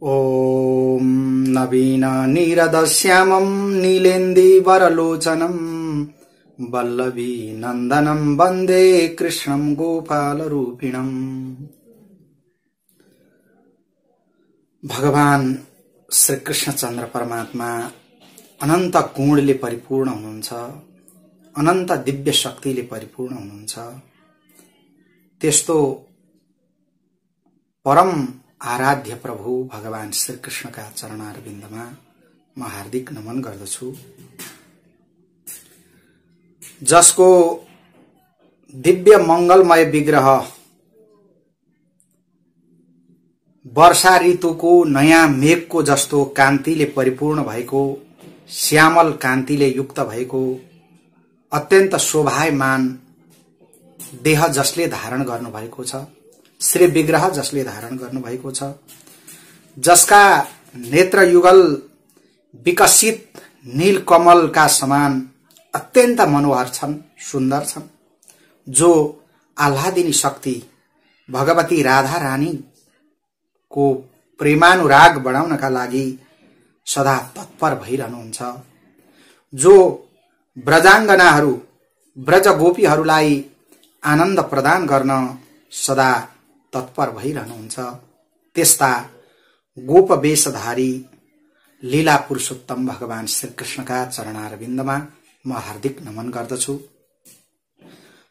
ॐ नवीन नीरदश्यामं नीलेन्दीवरलोचनं वल्लभी नन्दनं वन्दे कृष्णं गोपालरूपिणम्। भगवान श्री कृष्णचन्द्र परमात्मा अनन्त गुणले परिपूर्ण हुनुहुन्छ, अनन्त दिव्य शक्तिले परिपूर्ण हुनुहुन्छ। त्यस्तो परम आराध्य प्रभु भगवान श्री कृष्णका चरणारविन्दमा म हार्दिक नमन गर्दछु, जसको दिव्य मंगलमय विग्रह वर्षा ऋतुको नयाँ मेघको जस्तो कान्तिले परिपूर्ण भएको, श्यामल कान्तिले युक्त भएको, अत्यन्त शोभायमान देह जसले धारण गर्नु भएको छ, श्री विग्रह जसले धारण गर्नु भएको छ, जसका नेत्र युगल विकसित नीलकमलका समान अत्यन्त मनोहर छन्, सुन्दर छन्, जो आह्लादिनी शक्ति भगवती राधा रानी को प्रेमानुराग बढाउनका लागि सदा तत्पर भइरहनुहुन्छ, जो ब्रजांगनाहरू ब्रज गोपीहरूलाई आनन्द प्रदान गर्न सदा तत्पर भइरहनुहुन्छ। त्यस्ता गोप वेशधारी लीला पुरुषोत्तम भगवान श्री कृष्णका चरणारविन्दमा म हार्दिक नमन गर्दछु।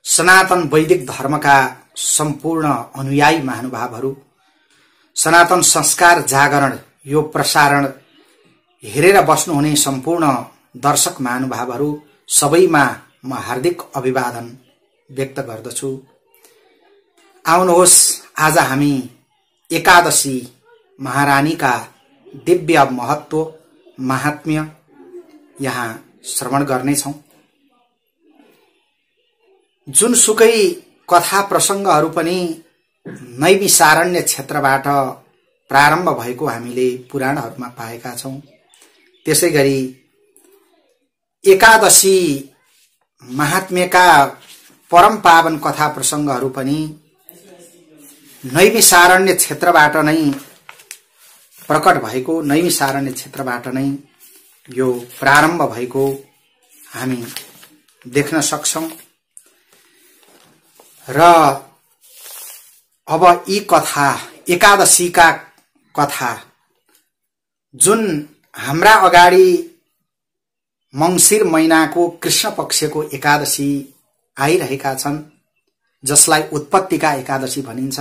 सनातन वैदिक धर्मका सम्पूर्ण अनुयायी महानुभावहरू, सनातन संस्कार जागरण यो प्रसारण हेरेर बस्नुहुने सम्पूर्ण दर्शक महानुभावहरू सबैमा म हार्दिक अभिवादन व्यक्त गर्दछु। आउनुहोस्, आज हामी एकादशी महारानीका दिव्य महत्व महात्म्य यहाँ श्रवण गर्नेछौं। जुनसुकै कथा प्रसंगहरू पनि नैमिषारण्य क्षेत्रबाट प्रारम्भ भएको हामीले पुराणहरूमा पाएका छौं। त्यसैगरी एकादशी महात्म्यका परम पावन कथा प्रसंगहरू पनि नैमिषारण्य क्षेत्रबाट नै प्रकट भएको, नैमिषारण्य क्षेत्रबाट नै यो प्रारम्भ भएको हामी देख्न सक्छौं। र अब यी कथा, एकादशीका कथा जुन हाम्रा अगाडि मंसिर महिनाको कृष्ण पक्षको एकादशी आइरहेका छन्, जसलाई उत्पत्तिका एकादशी भनिन्छ।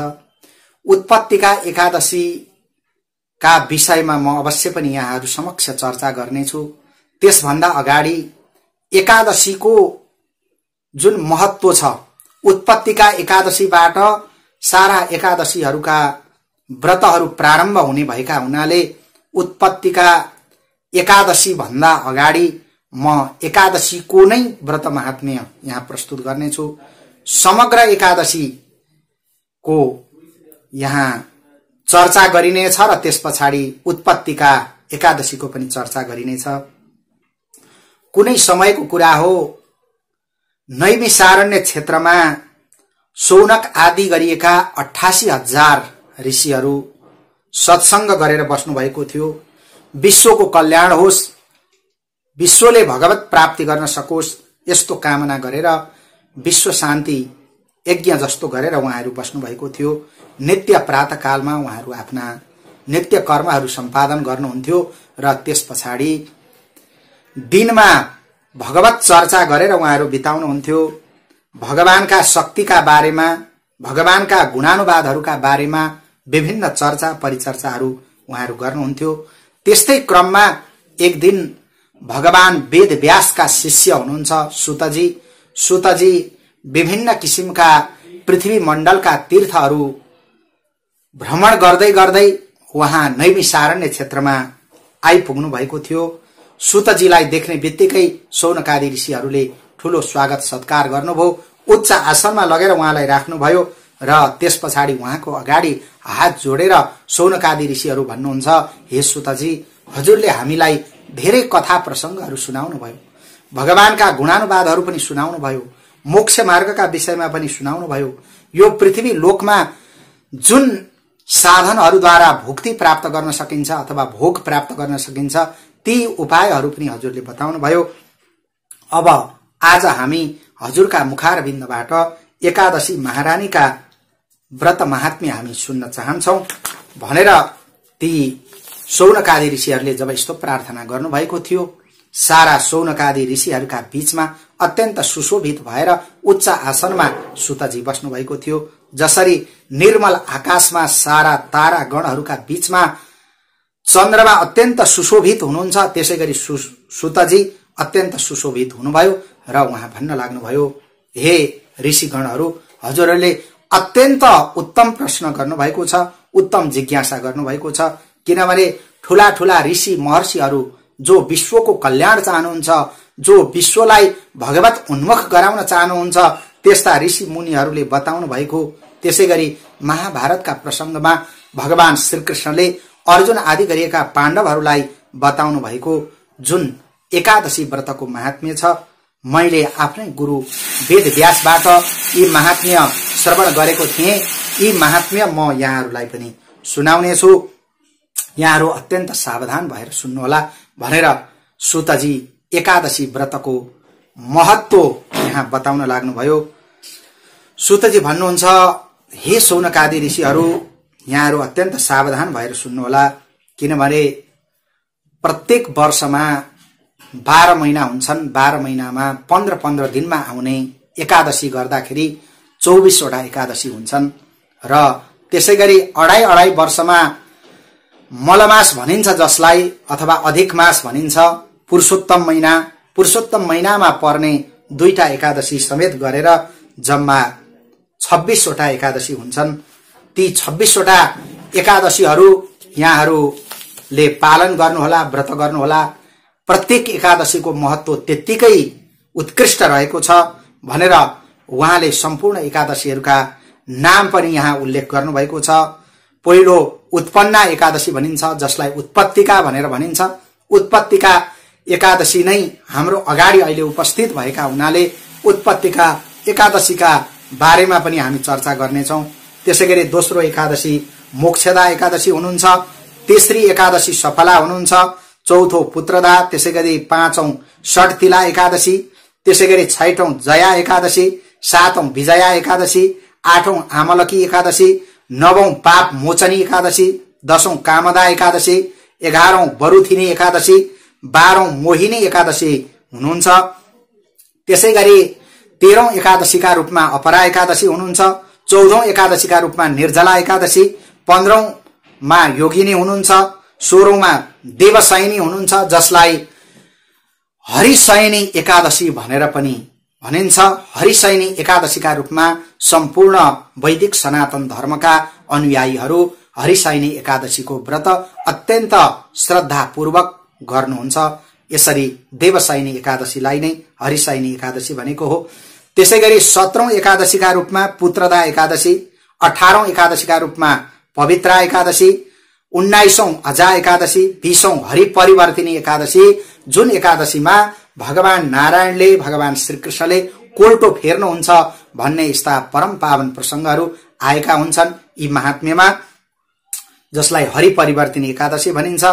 उत्पत्तिका एकादशी का विषयमा म अवश्य पनि यहाँहरू समक्ष चर्चा गर्नेछु। त्यसभन्दा अगाडि एकादशीको जुन महत्व छ, उत्पत्तिका एकादशीबाट सारा एकादशीहरूका व्रतहरू प्रारम्भ हुने भएका हुनाले उत्पत्तिका एकादशी भन्दा अगाडि म एकादशीको नै व्रत महात्म्य यहाँ प्रस्तुत गर्नेछु। समग्र एकादशी को यहाँ चर्चा गरिनेछ र त्यसपछाडि उत्पत्तिका एकादशीको पनि चर्चा गरिनेछ। कुनै समयको कुरा हो, नैमिषारण्य क्षेत्रमा शौनक आदि गरिएका 88,000 ऋषिहरू सत्संग गरेर बस्नु भएको थियो। विश्वको कल्याण होस्, विश्वले भगवत प्राप्ति गर्न सकोस्, यस्तो कामना गरेर विश्व शान्ति यज्ञ जस्तो गरेर उहाँहरू बस्नु भएको थियो। नित्य प्रातःकालमा उहाँहरू आफ्ना नित्य कर्महरू सम्पादन गर्नुहुन्थ्यो र त्यसपछाडि दिनमा भगवत चर्चा गरेर उहाँहरू बिताउनुहुन्थ्यो। भगवानका शक्तिका बारेमा, भगवानका गुणानुवादहरूका बारेमा विभिन्न चर्चा परिचर्चाहरू उहाँहरू गर्नुहुन्थ्यो। त्यस्तै क्रममा एक दिन भगवान वेद व्यासका शिष्य हुनुहुन्छ सुतजी। सुतजी विभिन्न किसिमका पृथ्वी मण्डलका तीर्थहरू भ्रमण गर्दै गर्दै वहाँ नैमिषारण्य क्षेत्रमा आइपुग्नु भएको थियो। सुतजीलाई देख्ने बित्तिकै शौनकादि ऋषिहरूले ठूलो स्वागत सत्कार गर्नुभयो, उच्च आसनमा लगेर उहाँलाई राख्नुभयो र त्यसपछाडि उहाँको अगाडि हात जोडेर शौनकादि ऋषिहरू भन्नुहुन्छ, हे सुतजी, हजुरले हामीलाई धेरै कथा प्रसंगहरू सुनाउनु भयो, भगवानका गुणानुवादहरू पनि सुनाउनु भयो, मोक्ष मार्गका विषयमा पनि सुनाउनु भयो। यो पृथ्वी लोकमा जुन साधनहरूद्वारा भुक्ति प्राप्त गर्न सकिन्छ अथवा भोग प्राप्त गर्न सकिन्छ, ती उपायहरू पनि हजुरले बताउनु भयो। अब आज हामी हजुरका मुखारविन्दबाट एकादशी महारानीका व्रत महात्म्य हामी सुन्न चाहन्छौं भनेर ती शौनकादि ऋषिहरूले जब यस्तो प्रार्थना गर्नुभएको थियो, सारा शौनकादि ऋषिहरूका बीचमा अत्यन्त सुशोभित भएर उच्च आसनमा सुतजी बस्नु भएको थियो। जसरी निर्मल आकाशमा सारा तारा गणहरूका बीचमा चन्द्रमा अत्यन्त सुशोभित हुनुहुन्छ, त्यसैगरी सुतजी अत्यन्त सुशोभित हुनुभयो र उहाँ भन्न लाग्नुभयो, हे ऋषिगणहरू, हजुरहरूले अत्यन्त उत्तम प्रश्न गर्नुभएको छ, उत्तम जिज्ञासा गर्नुभएको छ। किनभने ठूला ठूला ऋषि महर्षिहरू जो विश्वको कल्याण चाहनुहुन्छ, जो विश्वलाई भगवत उन्मुख गराउन चाहनुहुन्छ, त्यस्ता ऋषि मुनिहरूले बताउनु भएको। त्यसैगरी महाभारतका प्रसंगमा भगवान श्रीकृष्णले अर्जुन आदि गरिएका पाण्डवहरूलाई बताउनु भएको जुन एकादशी व्रतको महात्म्य छ, मैले आफ्नै गुरु वेदव्यासबाट यी महात्म्य श्रवण गरेको थिएँ। यी महात्म्य म यहाँहरूलाई पनि सुनाउने छु, यहाँहरू अत्यन्त सावधान भएर सुन्नुहोला भनेर सुतजी एकादशी व्रतको महत्व यहाँ बताउन लाग्नुभयो। सुतजी भन्नुहुन्छ, हे शौनकादि ऋषिहरू, यहाँहरू अत्यन्त सावधान भएर सुन्नुहोला, किनभने प्रत्येक वर्षमा 12 महिना हुन्छन्। 12 महिनामा 15 दिनमा आउने एकादशी गर्दाखेरि 24 वटा एकादशी हुन्छन् र त्यसैगरी अढाई वर्षमा मलमास भनिन्छ जसलाई, अथवा अधिक मास भनिन्छ, पुरुषोत्तम महिनामा पर्ने 2टा एकादशी समेत गरेर जम्मा 26 वटा एकादशी हुन्छन्। ती 26 वटा एकादशीहरू यहाँहरूले पालन गर्नुहोला, व्रत गर्नुहोला। प्रत्येक एकादशीको महत्व त्यत्तिकै उत्कृष्ट रहेको छ भनेर उहाँले सम्पूर्ण एकादशीहरूका नाम पनि यहाँ उल्लेख गर्नुभएको छ। पहिलो उत्पन्ना एकादशी भनिन्छ, जसलाई उत्पत्तिका भनेर भनिन्छ। उत्पत्तिका एकादशी नै हाम्रो अगाडि अहिले उपस्थित भएका हुनाले उत्पत्तिका एकादशीका बारेमा पनि हामी चर्चा गर्नेछौं। त्यसैगरी दोस्रो एकादशी मोक्षदा एकादशी हुनुहुन्छ, तेस्री एकादशी सफला हुनुहुन्छ, चौथो पुत्रदा, त्यसैगरी पाँचौं षट्तिला एकादशी, त्यसैगरी छैठौं जया एकादशी, सातौं विजया एकादशी, आठौं आमलकी एकादशी, नवौं पाप मोचनी एकादशी, 10औं कामदा एकादशी, 11औं बरुथिनी एकादशी, 12औं मोहिनी एकादशी हुनुहुन्छ। त्यसैगरी 13औं एकादशीका रूपमा अपरा एकादशी हुनुहुन्छ, 14औं एकादशीका रूपमा निर्जला एकादशी, 15औं मा योगिनी हुनुहुन्छ, 16औं मा देवशयनी हुनुहुन्छ, जसलाई हरिशयनी एकादशी भनेर पनि भनिन्छ। हरिशयनी एकादशीका रूपमा सम्पूर्ण वैदिक सनातन धर्मका अनुयायीहरू हरिशयनी एकादशीको व्रत अत्यन्त श्रद्धापूर्वक गर्नुहुन्छ। यसरी देवशयनी एकादशीलाई नै हरिशयनी एकादशी भनेको हो। त्यसैगरी 17औं एकादशीका रूपमा पुत्रदा एकादशी, 18औं एकादशीका रूपमा पवित्रा एकादशी, 19औं अजा एकादशी, 20औं हरिपरिवर्तिनी एकादशी, जुन एकादशीमा भगवान नारायणले, भगवान श्रीकृष्णले कोल्टो फेर्नुहुन्छ भन्ने यस्ता परम पावन प्रसंगहरू आएका हुन्छन् यी महात्म्यमा, जसलाई हरिपरिवर्तिनी एकादशी भनिन्छ।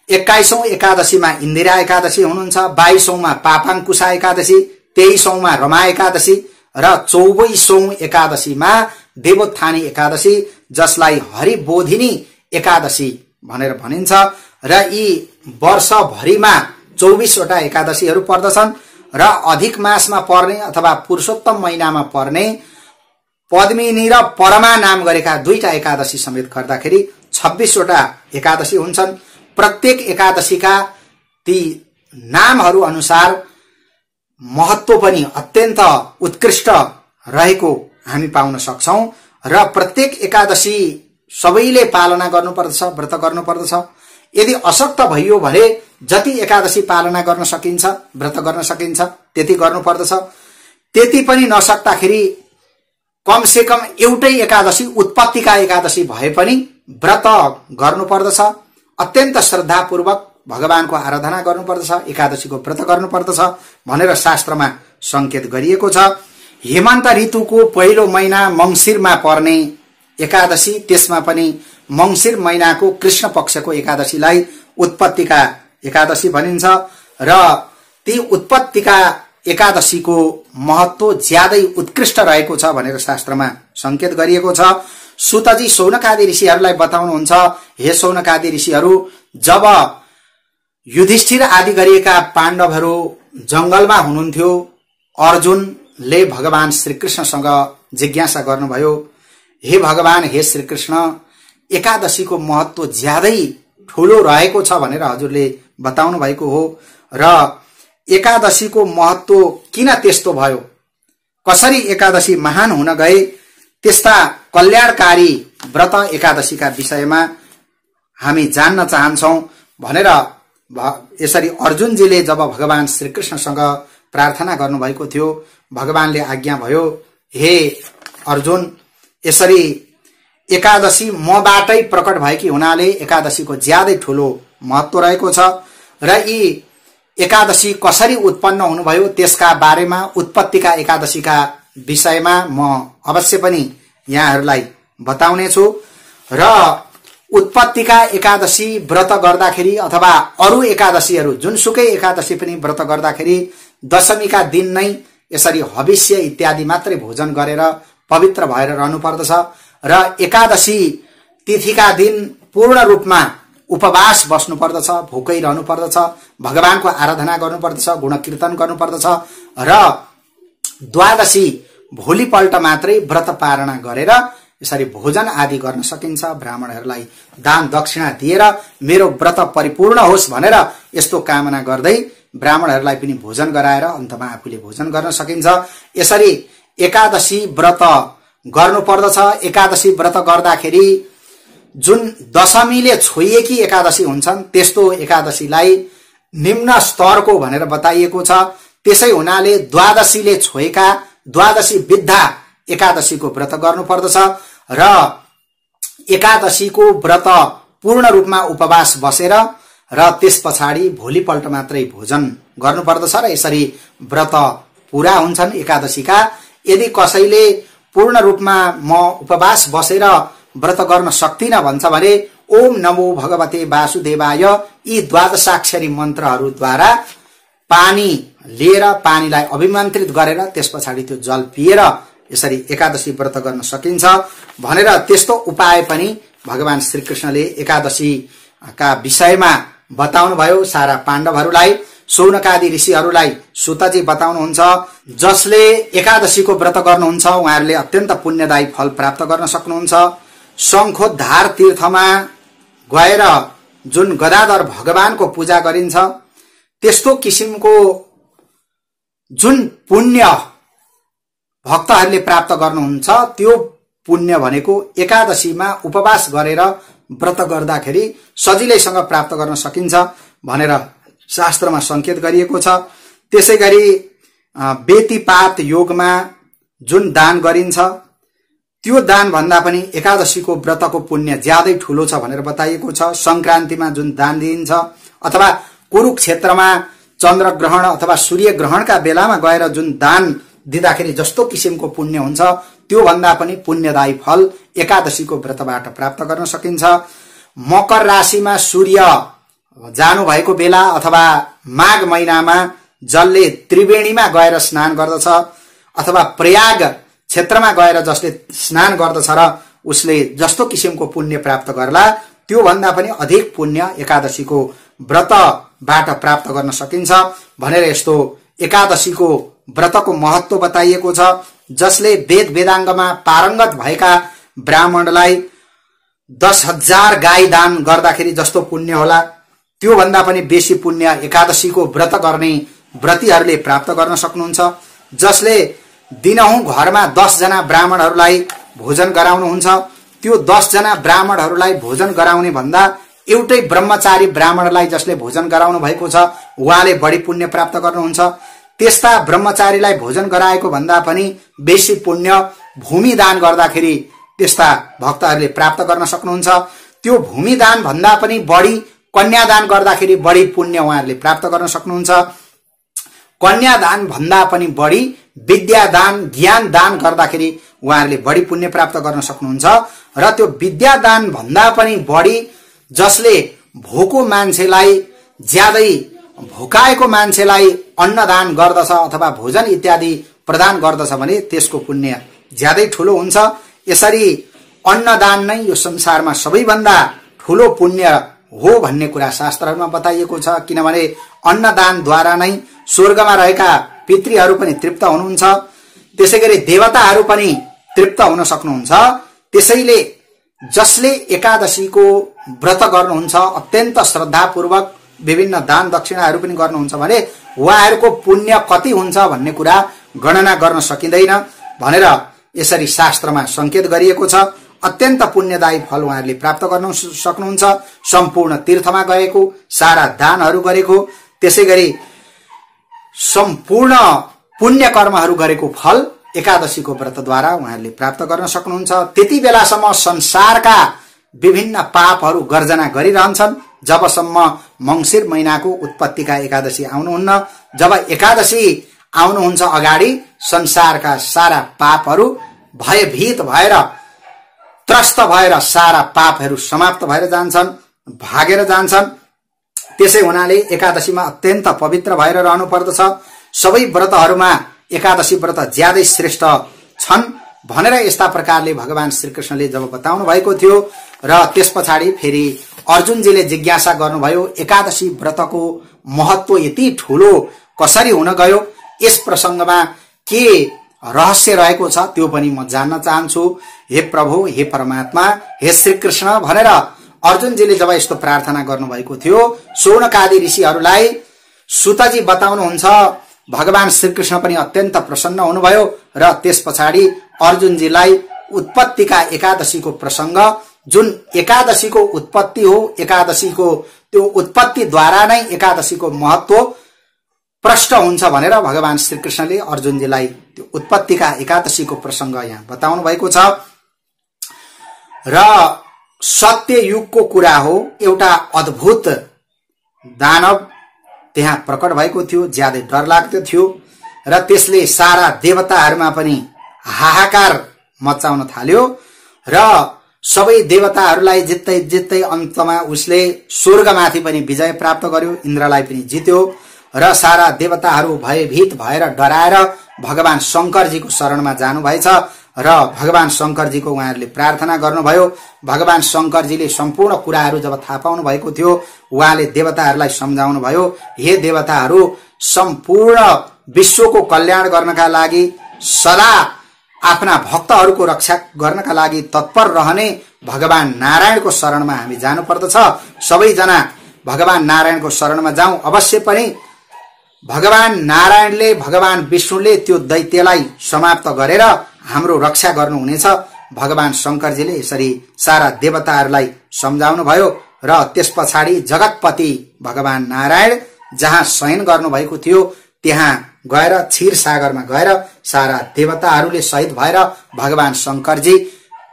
21औं एकादशीमा इन्दिरा एकादशी हुनुहुन्छ, 22औं मा पापाङ्कुशा एकादशी, 23औं मा रमा एकादशी र 24औं एकादशीमा देवोत्थानी एकादशी, जसलाई हरिबोधिनी एकादशी भनेर भनिन्छ। र यी वर्षभरिमा 24 वटा एकादशीहरू पर्दछन् र अधिक मासमा पर्ने अथवा पुरुषोत्तम महिनामा पर्ने पद्मिनी र परमा नाम गरेका 2टा एकादशी समेत गर्दाखेरि 26 वटा एकादशी हुन्छन्। प्रत्येक एकादशीका ती नामहरू अनुसार महत्व पनि अत्यन्त उत्कृष्ट रहेको हामी पाउन सक्छौं र प्रत्येक एकादशी सबैले पालना गर्नुपर्दछ, व्रत गर्नुपर्दछ। यदि अशक्त भइयो भने जति एकादशी पालना गर्न सकिन्छ, व्रत गर्न सकिन्छ, त्यति गर्नुपर्दछ। त्यति पनि नसक्दाखेरि कम से कम एउटै एकादशी, उत्पत्तिका एकादशी भए पनि व्रत गर्नुपर्दछ। अत्यन्त श्रद्धापूर्वक भगवानको आराधना गर्नुपर्दछ, एकादशीको व्रत गर्नुपर्दछ भनेर शास्त्रमा संकेत गरिएको छ। हेमन्त ऋतुको पहिलो महिना मंसिरमा पर्ने एकादशी, त्यसमा पनि मंसिर महिनाको कृष्ण पक्षको एकादशीलाई उत्पत्तिका एकादशी भनिन्छ र ती उत्पत्तिका एकादशीको महत्व ज्यादै उत्कृष्ट रहेको छ भनेर शास्त्रमा संकेत गरिएको छ। सुतजी शौनकादि ऋषिहरूलाई बताउनुहुन्छ, हे शौनकादि ऋषिहरू, जब युधिष्ठिर आदि गरिएका पाण्डवहरू जंगलमा हुनुहुन्थ्यो, अर्जुनले भगवान श्रीकृष्णसँग जिज्ञासा गर्नुभयो, हे भगवान, हे श्रीकृष्ण, एकादशीको महत्व ज्यादै ठूलो रहेको छ भनेर हजुरले बताउनु भएको हो र एकादशीको महत्व किन त्यस्तो भयो, कसरी एकादशी महान हुन गए, त्यस्ता कल्याणकारी व्रत एकादशीका विषयमा हामी जान्न चाहन्छौं भनेर यसरी अर्जुनजीले जब भगवान श्रीकृष्णसँग प्रार्थना गर्नुभएको थियो, भगवानले आज्ञा भयो, हे अर्जुन, यसरी एकादशी मबाटै प्रकट भएकी हुनाले एकादशीको ज्यादै ठूलो महत्व रहेको छ र यी एकादशी कसरी उत्पन्न हुनुभयो त्यसका बारेमा, उत्पत्तिका एकादशीका विषयमा म अवश्य पनि यहाँहरूलाई बताउने छु र उत्पत्तिका एकादशी व्रत गर्दाखेरि अथवा अरु एकादशीहरू जुनसुकै एकादशी पनि व्रत गर्दाखेरि दशमीका दिन नै यसरी हविष्य इत्यादि मात्रै भोजन गरेर पवित्र भएर रहनु पर्दछ र एकादशी तिथिका दिन पूर्ण रूपमा उपवास बस्नु पर्दछ, भोकै रहनु पर्दछ, भगवानको आराधना गर्नु पर्दछ, गुणकीर्तन गर्नु पर्दछ र द्वादशी भोलिपल्ट मात्रै व्रत पारणा गरेर यसरी भोजन आदि गर्न सकिन्छ। ब्राह्मणहरूलाई दान दक्षिणा दिएर मेरो व्रत परिपूर्ण होस् भनेर यस्तो कामना गर्दै ब्राह्मणहरूलाई पनि भोजन गराएर अन्तमा आफूले भोजन गर्न सकिन्छ। यसरी एकादशी व्रत गर्नु पर्दछ। एकादशी व्रत गर्दाखेरि जुन दशमीले छोइएकी एकादशी हुन्छन् त्यस्तो एकादशीलाई निम्न स्तरको भनेर बताइएको छ। त्यसै हुनाले द्वादशीले छोएका द्वादशी विद्धा एकादशीको व्रत गर्नु पर्दछ र एकादशीको व्रत पूर्ण रूपमा उपवास बसेर र त्यसपछाडि भोलिपल्ट मात्रै भोजन गर्नु पर्दछ र यसरी व्रत पूरा हुन्छन् एकादशीका। यदि कसैले पूर्ण रूपमा म उपवास बसेर व्रत गर्न सक्दिन भन्छ भने ओम नमो भगवते वासुदेवाय यी द्वादशाक्षरी मन्त्रहरूद्वारा पानी लिएर पानीलाई अभिमन्त्रित गरेर त्यसपछाडि त्यो जल पिएर यसरी एकादशी व्रत गर्न सकिन्छ भनेर त्यस्तो उपाय पनि भगवान श्रीकृष्णले एकादशीका विषयमा बताउनु भयो सारा पाण्डवहरूलाई। शौनकादि ऋषिहरूलाई सुतजी बताउनुहुन्छ, जसले एकादशीको व्रत गर्नुहुन्छ उहाँहरूले अत्यन्त पुण्यदायी फल प्राप्त गर्न सक्नुहुन्छ। शंखोद्धार तीर्थमा गएर जुन गदाधर भगवानको पूजा गरिन्छ त्यस्तो किसिमको जुन पुण्य भक्तहरूले प्राप्त गर्नुहुन्छ त्यो पुण्य भनेको एकादशीमा उपवास गरेर व्रत गर्दाखेरि सजिलैसँग प्राप्त गर्न सकिन्छ भनेर शास्त्रमा संकेत गरिएको छ। त्यसैगरी बेतीपात योगमा जुन दान गरिन्छ त्यो दान भन्दा पनि एकादशीको व्रतको पुण्य ज्यादै ठूलो छ भनेर बताइएको छ। संक्रान्तिमा जुन दान दिइन्छ अथवा कुरुक्षेत्रमा चन्द्रग्रहण अथवा सूर्य ग्रहणका बेलामा गएर जुन दान दिँदाखेरि जस्तो किसिमको पुण्य हुन्छ त्यो भन्दा पनि पुण्यदायी फल एकादशीको व्रतबाट प्राप्त गर्न सकिन्छ। मकर राशिमा सूर्य जानु भएको बेला अथवा माघ महिनामा जसले त्रिवेणीमा गएर स्नान गर्दछ अथवा प्रयाग क्षेत्रमा गएर जसले स्नान गर्दछ र उसले जस्तो किसिमको पुण्य प्राप्त गर्ला त्यो भन्दा पनि अधिक पुण्य एकादशीको व्रतबाट प्राप्त गर्न सकिन्छ भनेर यस्तो एकादशीको व्रतको महत्व बताइएको छ। जसले वेद वेदांगमा पारंगत भएका ब्राह्मणलाई 10,000 गाई दान गर्दाखेरि जस्तो पुण्य होला त्यो भन्दा पनि बेसी पुण्य एकादशीको व्रत गर्ने व्रतीहरूले प्राप्त गर्न सक्नुहुन्छ। जसले दिनहुँ घरमा 10 जना ब्राह्मणहरूलाई भोजन गराउनुहुन्छ त्यो 10 जना ब्राह्मणहरूलाई भोजन गराउने भन्दा एउटै ब्रह्मचारी ब्राह्मणलाई जसले भोजन गराउनु भएको छ उहाँले बढी पुण्य प्राप्त गर्नुहुन्छ। त्यस्ता ब्रह्मचारीलाई भोजन गराएको भन्दा पनि बेसी पुण्य भूमि दान गर्दाखेरि त्यस्ता भक्तहरूले प्राप्त गर्न सक्नुहुन्छ। त्यो भूमि दान भन्दा पनि बढी कन्यादान गर्दाखेरि बढी पुण्य उहाँहरूले प्राप्त गर्न सक्नुहुन्छ। कन्यादान भन्दा पनि बढी विद्यादान ज्ञान दान गर्दाखेरि उहाँहरूले बढी पुण्य प्राप्त गर्न सक्नुहुन्छ र त्यो विद्यादान भन्दा पनि बढी जसले भोको मान्छेलाई ज्यादै भोकाएको मान्छेलाई अन्नदान गर्दछ अथवा भोजन इत्यादि प्रदान गर्दछ भने त्यसको पुण्य ज्यादै ठूलो हुन्छ। यसरी अन्नदान नै यो संसारमा सबैभन्दा ठूलो पुण्य हो भन्ने कुरा शास्त्रहरूमा बताइएको छ। किनभने अन्नदानद्वारा नै स्वर्गमा रहेका पितृहरू पनि तृप्त हुनुहुन्छ, त्यसैगरी देवताहरू पनि तृप्त हुन सक्नुहुन्छ। त्यसैले जसले एकादशीको व्रत गर्नुहुन्छ, अत्यन्त श्रद्धापूर्वक विभिन्न दान दक्षिणाहरू पनि गर्नुहुन्छ भने उहाँहरूको पुण्य कति हुन्छ भन्ने कुरा गणना गर्न सकिँदैन भनेर यसरी शास्त्रमा संकेत गरिएको छ। अत्यन्त पुण्यदायी फल उहाँहरूले प्राप्त गर्न सक्नुहुन्छ। सम्पूर्ण तीर्थमा गएको, सारा दानहरू गरेको, त्यसैगरी सम्पूर्ण पुण्य कर्महरू गरेको फल एकादशीको व्रतद्वारा उहाँहरूले प्राप्त गर्न सक्नुहुन्छ। त्यति बेलासम्म संसारका विभिन्न पापहरू गर्जना गरिरहन्छन् जबसम्म मंसिर महिनाको उत्पत्तिका एकादशी आउनुहुन्न। जब एकादशी आउनुहुन्छ अगाडि संसारका सारा पापहरू भयभीत भएर त्रस्त भएर सारा पापहरू समाप्त भएर जान्छन्, भागेर जान्छन्। त्यसै हुनाले एकादशीमा अत्यन्त पवित्र भएर रहनु पर्दछ। सबै व्रतहरूमा एकादशी व्रत ज्यादै श्रेष्ठ छन् भनेर यस्ता प्रकारले भगवान श्रीकृष्णले जब बताउनु भएको थियो र त्यसपछाडि फेरि अर्जुनजीले जिज्ञासा गर्नुभयो एकादशी व्रतको महत्व यति ठूलो कसरी हुन गयो, यस प्रसंगमा के रहस्य रहेको छ त्यो पनि म जान्न चाहन्छु। हे प्रभु, हे परमात्मा, हे श्रीकृष्ण भनेर अर्जुनजीले जब यस्तो प्रार्थना गर्नुभएको थियो, शौनकादि ऋषिहरूलाई सुतजी बताउनुहुन्छ। भगवान श्रीकृष्ण पनि अत्यन्त प्रसन्न हुनुभयो र त्यसपछाडि अर्जुनजीलाई उत्पत्तिका एकादशीको प्रसंग, जुन एकादशीको उत्पत्ति हो, एकादशीको त्यो उत्पत्तिद्वारा नै एकादशीको महत्व प्रष्ट हुन्छ भनेर भगवान श्रीकृष्णले अर्जुनजीलाई त्यो उत्पत्तिका एकादशीको प्रसंग यहाँ बताउनु भएको छ। र सत्य युगको कुरा हो, एउटा अद्भुत दानव त्यहाँ प्रकट भएको थियो, ज्यादै डर लाग्दो थियो र त्यसले सारा देवताहरूमा पनि हाहाकार मचाउन थाल्यो र सबै देवताहरूलाई जित्दै जित्दै अन्तमा उसले स्वर्गमाथि पनि विजय प्राप्त गर्यो, इन्द्रलाई पनि जित्यो र सारा देवताहरू भयभीत भएर डराएर भगवान शंकरजीको शरणमा जानुभएछ र भगवान शंकरजीको उहाँहरूले प्रार्थना गर्नुभयो। भगवान शंकरजीले सम्पूर्ण कुराहरू जब थाहा पाउनु भएको थियो उहाँले देवताहरूलाई सम्झाउनु भयो, हे देवताहरू, सम्पूर्ण विश्वको कल्याण गर्नका लागि सदा आफ्ना भक्तहरूको रक्षा गर्नका लागि तत्पर रहने भगवान नारायणको शरणमा हामी जानुपर्दछ। सबैजना भगवान नारायणको शरणमा जाउँ। अवश्य पनि भगवान नारायणले, भगवान विष्णुले त्यो दैत्यलाई समाप्त गरेर हाम्रो रक्षा गर्नुहुनेछ। भगवान शंकरजीले यसरी सारा देवताहरूलाई सम्झाउनु भयो र त्यसपछाडि जगतपति भगवान नारायण जहाँ शयन गर्नुभएको थियो त्यहाँ गएर क्षीर सागरमा गएर सारा देवताहरूले शहीद भएर भगवान शंकरजी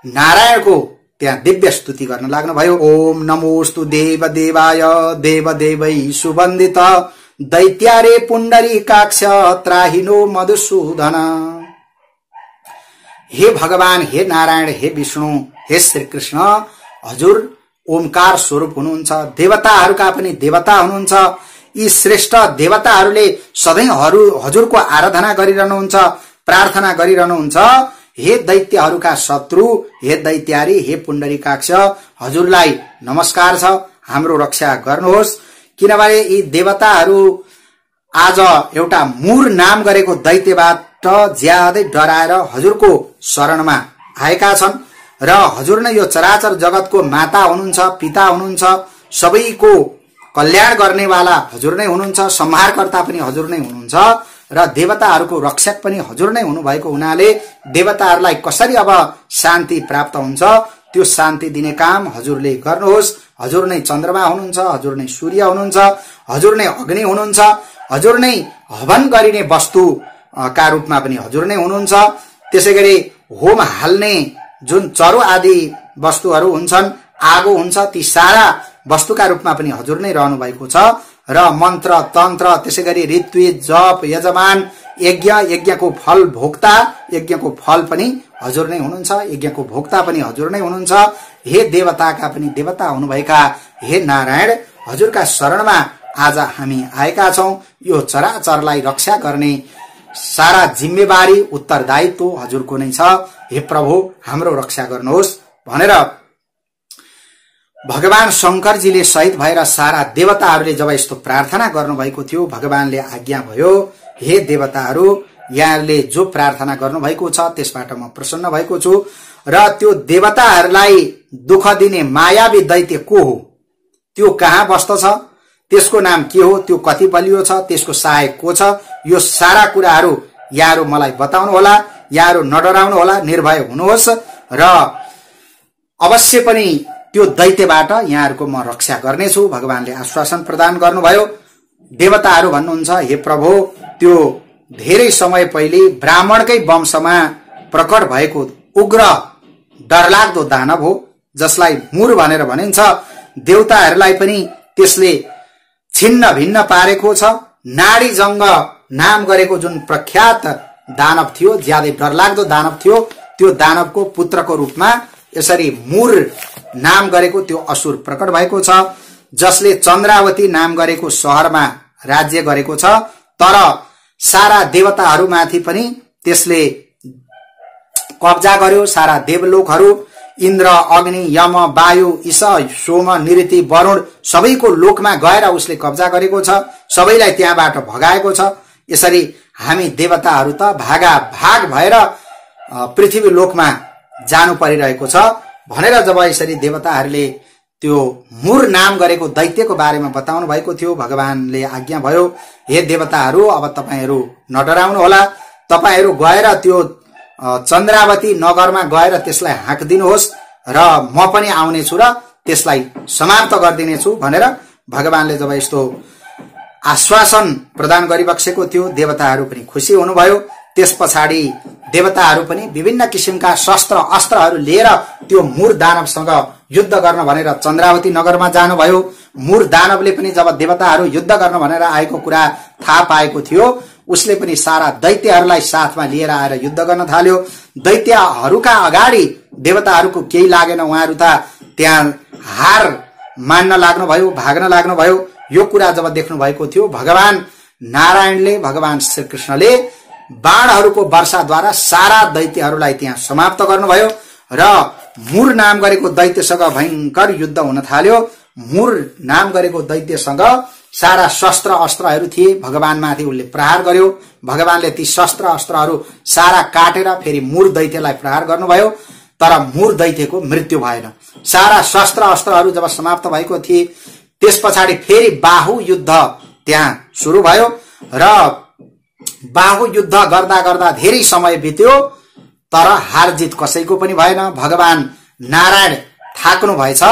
नारायणको त्यहाँ दिव्य स्तुति गर्न लाग्नुभयो। ओम नमोस्तु देव देवाय देव देवै सुवन्दित दैत्यारे पुण्डरीकाक्ष त्राहिनो मधुसूदन। हे भगवान, हे नारायण, हे विष्णु, हे श्रीकृष्ण, हजुर ओमकार स्वरूप हुनुहुन्छ, देवताहरूका पनि देवता हुनुहुन्छ। यी श्रेष्ठ देवताहरूले सधैँ हजुरको आराधना गरिरहनुहुन्छ, प्रार्थना गरिरहनुहुन्छ। हे दैत्यहरूका शत्रु, हे दैत्यारी, हे पुण्डरीकाक्ष, हजुरलाई नमस्कार छ, हाम्रो रक्षा गर्नुहोस्। किनभने यी देवताहरू आज एउटा मूर नाम गरेको दैत्यबाट ज्यादै डराएर हजुरको शरणमा आएका छन् र हजुर नै यो चराचर जगतको माता हुनुहुन्छ, पिता हुनुहुन्छ, सबैको कल्याण गर्नेवाला हजुर नै हुनुहुन्छ, संहारकर्ता पनि हजुर नै हुनुहुन्छ र देवताहरूको रक्षक पनि हजुर नै हुनुभएको हुनाले देवताहरूलाई कसरी अब शान्ति प्राप्त हुन्छ त्यो शान्ति दिने काम हजुरले गर्नुहोस्। हजुर नै चन्द्रमा हुनुहुन्छ, हजुर नै सूर्य हुनुहुन्छ, हजुर नै अग्नि हुनुहुन्छ, हजुर नै हवन गरिने वस्तु का रूपमा पनि हजुर नै हुनुहुन्छ। त्यसैगरी होम हाल्ने जुन चरो आदि वस्तुहरू हुन्छन्, आगो हुन्छ, ती सारा वस्तुका रूपमा पनि हजुर नै रहनु भएको छ र मन्त्र तन्त्र त्यसैगरी ऋत्विज जप यजमान यज्ञ, यज्ञको फल भोक्ता, यज्ञको फल पनि हजुर नै हुनुहुन्छ, यज्ञको भोक्ता पनि हजुर नै हुनुहुन्छ। हे देवताका पनि देवता हुनुभएका हे नारायण, हजुरका शरणमा आज हामी आएका छौं। यो चराचरलाई रक्षा गर्ने सारा जिम्मेवारी उत्तरदायित्व हजुरको नै छ। हे प्रभु, हाम्रो रक्षा गर्नुहोस् भनेर भगवान शंकरजीले सहित भएर सारा देवताहरूले जब यस्तो प्रार्थना गर्नुभएको थियो, भगवानले आज्ञा भयो, हे देवताहरू, यहाँले जो प्रार्थना गर्नुभएको छ त्यसबाट म प्रसन्न भएको छु र त्यो देवताहरूलाई दुःख दिने मायावी दैत्य को हो, त्यो कहाँ बस्दछ, त्यसको नाम के हो, त्यो कति बलियो छ, त्यसको सहायक को छ, यो सारा कुराहरू यहाँहरू मलाई बताउनु होला। यहाँहरू नडराउनु होला, निर्भय हुनुहोस् र अवश्य पनि त्यो दैत्यबाट यहाँहरूको म रक्षा गर्नेछु। भगवानले आश्वासन प्रदान गर्नुभयो। देवताहरू भन्नुहुन्छ, हे प्रभु, त्यो धेरै समय पहिले ब्राह्मणकै वंशमा प्रकट भएको उग्र डरलाग्दो दानव हो, जसलाई मुर भनेर भनिन्छ। देवताहरूलाई पनि त्यसले छिन्न भिन्न पारेको छ। नाडी जंग नाम गरेको जुन प्रख्यात दानव थियो, ज्यादै डरलाग्दो दानव थियो, त्यो दानवको पुत्रको रूपमा यसरी मुर नाम गरेको त्यो असुर प्रकट भएको छ, जसले चन्द्रावती नाम गरेको शहरमा राज्य गरेको छ। तर सारा देवताहरूमाथि पनि त्यसले कब्जा गर्यो। सारा देवलोकहरू, इन्द्र, अग्नि, यम, वायु, ईश, सोम, निऋति, वरुण सबैको लोकमा गएर उसले कब्जा गरेको छ, सबैलाई त्यहाँबाट भगाएको छ। यसरी हामी देवताहरू त भागाभाग भएर पृथ्वी लोकमा जानु परिरहेको छ भनेर जब यसरी देवताहरूले त्यो मुर नाम गरेको दैत्यको बारेमा बताउनु भएको थियो, भगवानले आज्ञा भयो, हे देवताहरू, अब तपाईहरू नडराउनु होला। तपाईहरू गएर त्यो चन्द्रावती नगरमा गएर त्यसलाई हाँक्दिनुहोस् र म पनि आउनेछु र त्यसलाई समाप्त गरिदिनेछु भनेर भगवानले जब यस्तो आश्वासन प्रदान गरिबक्सेको थियो, देवताहरू पनि खुसी हुनुभयो। त्यस पछाडि देवताहरू पनि विभिन्न किसिमका शस्त्र अस्त्रहरू लिएर त्यो मुर दानवसँग युद्ध गर्न भनेर चन्द्रावती नगरमा जानुभयो। मुर दानवले पनि जब देवताहरू युद्ध गर्न भनेर आएको कुरा थाहा पाएको थियो, उसले पनि सारा दैत्यहरूलाई साथमा लिएर आएर युद्ध गर्न थाल्यो। दैत्यहरूका अगाडि देवताहरूको केही लागेन, उहाँहरू त त्यहाँ हार मान्न लाग्नुभयो, भाग्न लाग्नुभयो। यो कुरा जब देख्नु भएको थियो, भगवान नारायणले, भगवान श्रीकृष्णले बाणहरूको वर्षाद्वारा सारा दैत्यहरूलाई त्यहाँ समाप्त गर्नुभयो र मुर नाम गरेको दैत्यसँग भयंकर युद्ध हुन थाल्यो। मुर नाम गरेको दैत्यसँग सारा शस्त्र अस्त्रहरू थिए, भगवानमाथि उसले प्रहार गर्यो। भगवानले ती शस्त्र अस्त्रहरू सारा काटेर फेरि मुर दैत्यलाई प्रहार गर्नुभयो, तर मुर दैत्यको मृत्यु भएन। सारा शस्त्र अस्त्रहरू जब समाप्त भएको थिए, त्यस पछाडि फेरि बाहु युद्ध त्यहाँ सुरु भयो र बाहु युद्ध गर्दा गर्दा धेरै समय बित्यो, तर हार जित कसैको पनि भएन। भगवान नारायण थाक्नु भएछ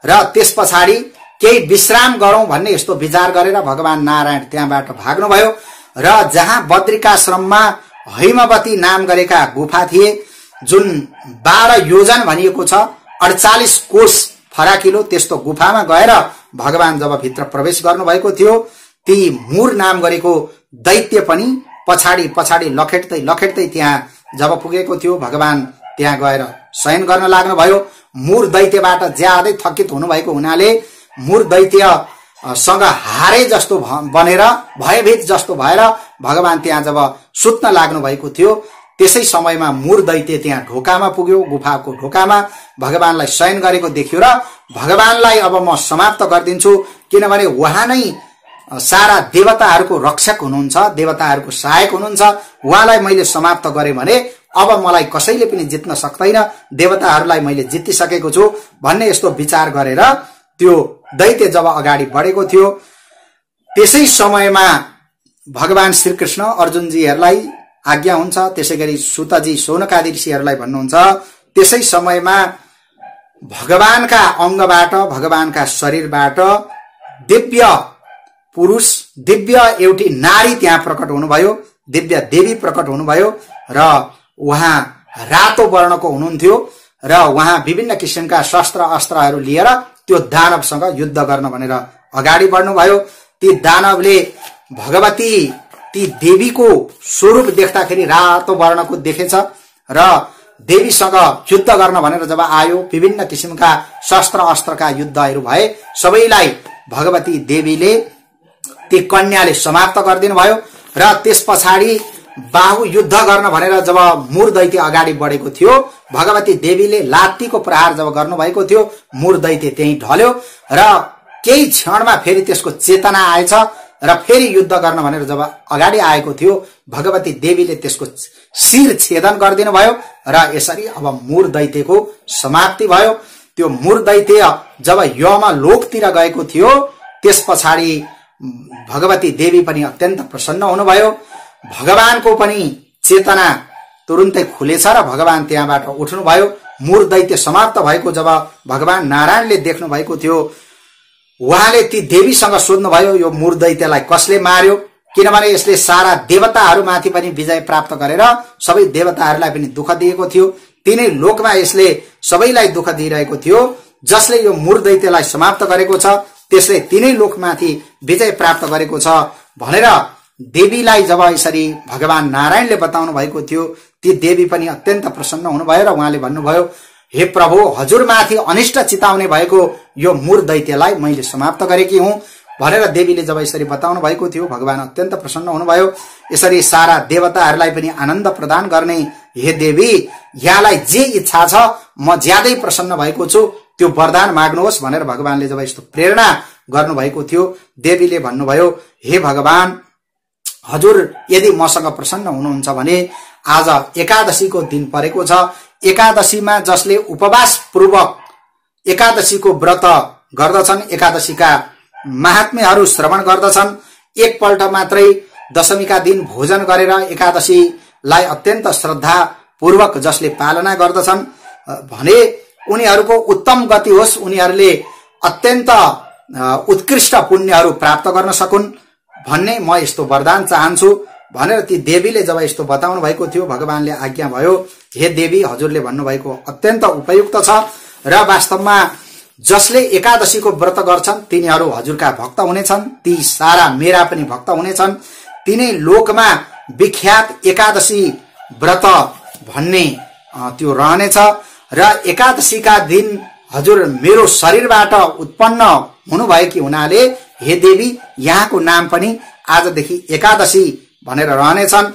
र त्यस पछाडि केही विश्राम गरौं भन्ने यस्तो विचार गरेर भगवान नारायण त्यहाँबाट भाग्नुभयो र जहाँ बद्रिकाश्रममा हैमवती नाम गरेका गुफा थिए, जुन 12 योजन भनिएको छ, 48 कोष फराकिलो, त्यस्तो गुफामा गएर भगवान जब भित्र प्रवेश गर्नुभएको थियो, ती मुर नाम गरेको दैत्य पनि पछाडि पछाडि लखेट्दै लखेट्दै त्यहाँ जब पुगेको थियो, भगवान त्यहाँ गएर शयन गर्न लाग्नुभयो। मुर दैत्यबाट ज्यादै थकित हुनुभएको हुनाले मुर दैत्य सँग हारे जस्तो बनेर, भयभीत जस्तो भएर भगवान त्यहाँ जब सुत्न लाग्नु भएको थियो, त्यसै समयमा मुर दैत्य त्यहाँ ढोकामा पुग्यो। गुफाको ढोकामा भगवानलाई शयन गरेको देख्यो र भगवानलाई अब म समाप्त गरिदिन्छु, किनभने उहाँ नै सारा देवताहरूको रक्षक हुनुहुन्छ, देवताहरूको सहायक हुनुहुन्छ। उहाँलाई मैले समाप्त गरे भने अब मलाई कसैले पनि जित्न सक्दैन, देवताहरूलाई मैले जितिसकेको छु भन्ने यस्तो विचार गरेर त्यो दैत्य जब अगाडि बढेको थियो, त्यसै समयमा भगवान श्रीकृष्ण अर्जुनजीहरूलाई आज्ञा हुन्छ, त्यसैगरी सुतजी शौनकादि ऋषिहरूलाई भन्नुहुन्छ, त्यसै समयमा भगवानका अंगबाट, भगवानका शरीरबाट दिव्य पुरुष, दिव्य एउटी नारी त्यहाँ प्रकट हुनुभयो, दिव्य देवी प्रकट हुनुभयो र उहाँ रातो वर्णको हुनुहुन्थ्यो र उहाँ विभिन्न किसिमका शस्त्र अस्त्रहरू लिएर त्यो दानवसँग युद्ध गर्न भनेर अगाडि बढ्नुभयो। ती दानवले भगवती ती देवीको स्वरूप देख्दाखेरि रातो वर्णको देखेछ र देवीसँग युद्ध गर्न भनेर जब आयो, विभिन्न किसिमका शस्त्र अस्त्रका युद्धहरू भए, सबैलाई भगवती देवीले ती कन्याले समाप्त गरिदिनु भयो र त्यस पछाडि बाहु युद्ध गर्न भनेर जब मुर दैत्य अगाडि बढेको थियो, भगवती देवीले लात्तीको प्रहार जब गर्नुभएको थियो, मुर दैत्य त्यही ढल्यो र केही क्षणमा फेरि त्यसको चेतना आएछ र फेरि युद्ध गर्न भनेर जब अगाडि आएको थियो, भगवती देवीले त्यसको शिर छेदन गरिदिनु भयो र यसरी अब मुर दैत्यको समाप्ति भयो। त्यो मुर दैत्य जब यमलोकतिर गएको थियो, त्यस पछाडि भगवती देवी पनि अत्यन्त प्रसन्न हुनुभयो। भगवानको पनि चेतना तुरुन्तै खुलेछ र भगवान त्यहाँबाट उठ्नुभयो। मुर दैत्य समाप्त भएको जब भगवान नारायणले देख्नु भएको थियो, उहाँले ती देवीसँग सोध्नुभयो यो मुर दैत्यलाई कसले मार्यो, किनभने यसले सारा देवताहरूमाथि पनि विजय प्राप्त गरेर सबै देवताहरूलाई पनि दुःख दिएको थियो। तिनै लोकमा यसले सबैलाई दुःख दिइरहेको थियो। जसले यो मुर दैत्यलाई समाप्त गरेको छ त्यसले तिनै लोकमाथि विजय प्राप्त गरेको छ भनेर देवीलाई जब यसरी भगवान नारायणले बताउनु भएको थियो, ती देवी पनि अत्यन्त प्रसन्न हुनुभयो र उहाँले भन्नुभयो, हे प्रभु, हजुरमाथि अनिष्ट चिताउने भएको यो मुर दैत्यलाई मैले समाप्त गरेकी हुँ भनेर देवीले जब यसरी बताउनु भएको थियो, भगवान अत्यन्त प्रसन्न हुनुभयो। यसरी सारा देवताहरूलाई पनि आनन्द प्रदान गर्ने हे देवी, यहाँलाई जे इच्छा छ म ज्यादै प्रसन्न भएको छु, त्यो वरदान माग्नुहोस् भनेर भगवानले जब यस्तो प्रेरणा गर्नुभएको थियो, देवीले भन्नुभयो, हे भगवान, हजुर यदि मसँग प्रसन्न हुनुहुन्छ भने आज एकादशीको दिन परेको छ। एकादशीमा जसले उपवास पूर्वक एकादशीको व्रत गर्दछन्, एकादशीका महात्म्यहरू श्रवण गर्दछन्, एकपल्ट मात्रै दशमीका दिन भोजन गरेर एकादशीलाई अत्यन्त श्रद्धा पूर्वक जसले पालना गर्दछन् भने उनीहरूको उत्तम गति होस्, उनीहरूले अत्यन्त उत्कृष्ट पुण्यहरू प्राप्त गर्न सकुन् भन्ने म यस्तो वरदान चाहन्छु भनेर ती देवीले जब यस्तो बताउनु भएको थियो, भगवानले आज्ञा भयो, हे देवी, हजुरले भन्नुभएको अत्यन्त उपयुक्त छ र वास्तवमा जसले एकादशीको व्रत गर्छन् तिनीहरू हजुरका भक्त हुनेछन्, ती सारा मेरा पनि भक्त हुनेछन्। तिनै लोकमा विख्यात एकादशी व्रत भन्ने त्यो रहनेछ र एकादशीका दिन हजुर मेरो शरीरबाट उत्पन्न हुनुभएकी हुनाले हे देवी, यहाँको नाम पनि आजदेखि एकादशी भनेर रहनेछन्।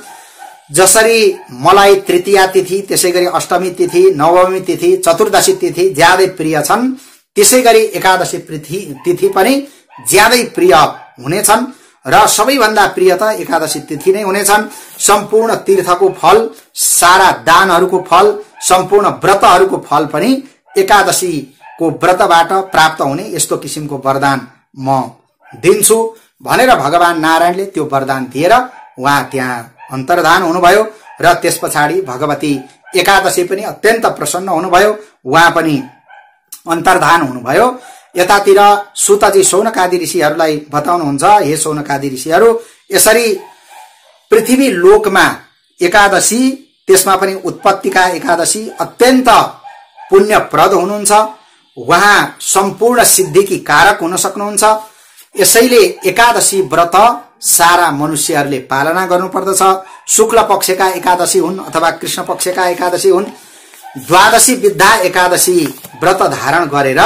जसरी मलाई तृतीया तिथि, त्यसैगरी अष्टमी तिथि, नवमी तिथि, चतुर्दशी तिथि ज्यादै प्रिय छन्, त्यसैगरी एकादशी तिथि पनि ज्यादै प्रिय हुनेछन् र सबैभन्दा प्रिय त एकादशी तिथि नै हुनेछन्। सम्पूर्ण तीर्थको फल, सारा दानहरूको फल, सम्पूर्ण व्रतहरूको फल पनि एकादशीको व्रतबाट प्राप्त हुने यस्तो किसिमको वरदान म दिन्छु भनेर भगवान नारायणले त्यो वरदान दिएर उहाँ त्यहाँ अन्तर्धान हुनुभयो र त्यस पछाडि भगवती एकादशी पनि अत्यन्त प्रसन्न हुनुभयो, उहाँ पनि अन्तर्धान हुनुभयो। यतातिर सुतजी शौनकादि ऋषिहरूलाई बताउनुहुन्छ, हे शौनकादि ऋषिहरू, यसरी पृथ्वी लोकमा एकादशी, त्यसमा पनि उत्पत्तिका एकादशी अत्यन्त पुण्यप्रद हुनुहुन्छ। उहाँ सम्पूर्ण सिद्धिकी कारक हुन सक्नुहुन्छ। यसैले एकादशी व्रत सारा मनुष्यहरूले पालना गर्नुपर्दछ। शुक्ल पक्षका एकादशी हुन् अथवा कृष्ण पक्षका एकादशी हुन्, द्वादशी विद्या एकादशी व्रत धारण गरेर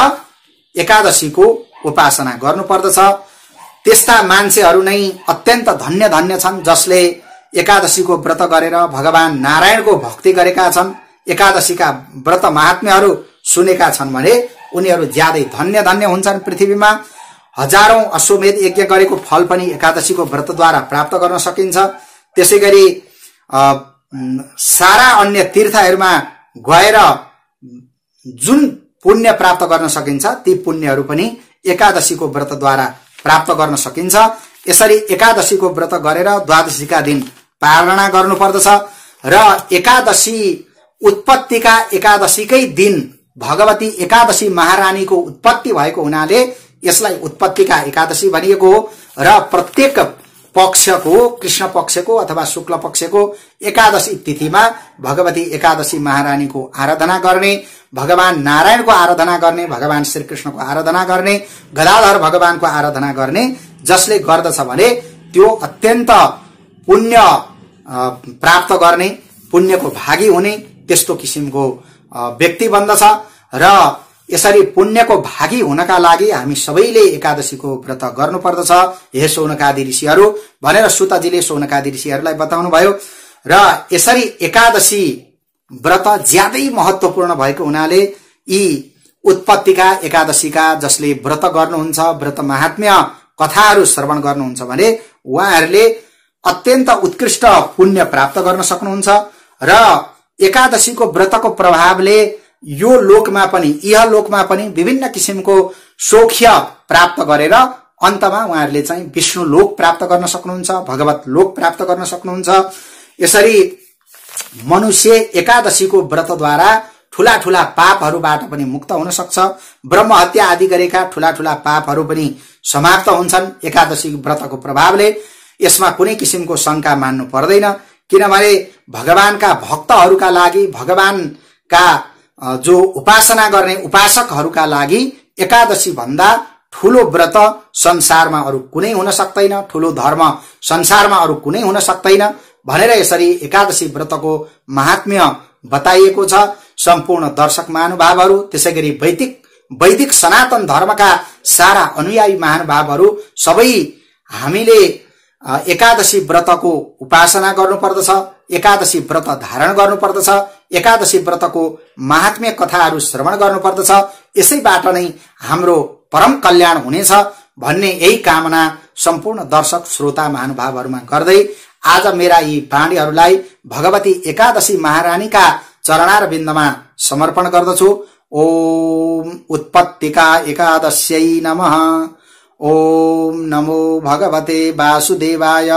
एकादशीको उपासना गर्नुपर्दछ। त्यस्ता मान्छेहरू नै अत्यन्त धन्य धन्य छन् जसले एकादशीको व्रत गरेर भगवान नारायणको भक्ति गरेका छन्, एकादशीका व्रत महात्म्यहरू सुनेका छन् भने उनीहरू ज्यादै धन्य धन्य हुन्छन्। पृथ्वीमा हजारौं अश्वमेध यज्ञ गरेको फल पनि एकादशीको व्रतद्वारा प्राप्त गर्न सकिन्छ। त्यसैगरी सारा अन्य तीर्थहरूमा गएर जुन पुण्य प्राप्त गर्न सकिन्छ ती पुण्यहरू पनि एकादशीको व्रतद्वारा प्राप्त गर्न सकिन्छ। यसरी एकादशीको व्रत गरेर द्वादशीका दिन पालना गर्नुपर्दछ र एकादशी उत्पत्तिका एकादशीकै दिन भगवती एकादशी महारानीको उत्पत्ति भएको हुनाले यसलाई उत्पत्तिका एकादशी भनिएको हो र प्रत्येक पक्षको, कृष्ण पक्षको अथवा शुक्ल पक्षको एकादशी तिथिमा भगवती एकादशी महारानीको आराधना गर्ने, भगवान नारायणको आराधना गर्ने, भगवान श्रीकृष्णको आराधना गर्ने, गदाधर भगवानको आराधना गर्ने जसले गर्दछ भने त्यो अत्यन्त पुण्य प्राप्त गर्ने, पुण्यको भागी हुने त्यस्तो किसिमको व्यक्ति बन्दछ। र यसरी पुण्यको भागी हुनका लागि हामी सबैले एकादशीको व्रत गर्नुपर्दछ हे शौनकादि ऋषिहरू भनेर सुतजीले शौनकादि ऋषिहरूलाई बताउनु भयो। र यसरी एकादशी व्रत ज्यादै महत्त्वपूर्ण भएको हुनाले यी उत्पत्तिका एकादशीका जसले व्रत गर्नुहुन्छ, व्रत महात्म्य कथाहरू श्रवण गर्नुहुन्छ भने उहाँहरूले अत्यन्त उत्कृष्ट पुण्य प्राप्त गर्न सक्नुहुन्छ। र एकादशीको व्रतको प्रभावले यो लोकमा पनि यह लोकमा पनि विभिन्न किसिमको सौख्य प्राप्त गरेर अन्तमा उहाँहरूले चाहिँ विष्णु लोक प्राप्त गर्न सक्नुहुन्छ, भगवत लोक प्राप्त गर्न सक्नुहुन्छ। यसरी मनुष्य एकादशीको व्रतद्वारा ठूला ठूला पापहरूबाट पनि मुक्त हुन सक्छ। ब्रह्म हत्या आदि गरेका ठूला ठूला पापहरू पनि समाप्त हुन्छन् एकादशी व्रतको प्रभावले। यसमा कुनै किसिमको शंका मान्नु पर्दैन, किनभने भगवानका भक्तहरूका लागि, भगवानका जो उपासना गर्ने उपासकहरूका लागि एकादशी भन्दा ठूलो व्रत संसारमा अरू कुनै हुन सक्दैन, ठूलो धर्म संसारमा अरू कुनै हुन सक्दैन भनेर यसरी एकादशी व्रतको महात्म्य बताइएको छ। सम्पूर्ण दर्शक महानुभावहरू, त्यसैगरी वैदिक सनातन धर्मका सारा अनुयायी महानुभावहरू सबै हामीले एकादशी व्रतको उपासना गर्नुपर्दछ, एकादशी व्रत धारण गर्नुपर्दछ, एकादशी व्रतको महात्म्य कथाहरू श्रवण गर्नुपर्दछ। यसैबाट नै हाम्रो परम कल्याण हुनेछ भन्ने यही कामना सम्पूर्ण दर्शक श्रोता महानुभावहरूमा गर्दै आज मेरा यी वाणीहरूलाई भगवती एकादशी महारानीका चरणारविन्दमा समर्पण गर्दछु। ओम उत्पत्तिका एकादश्यै नमः। ओम नमो भगवते वासुदेवाय।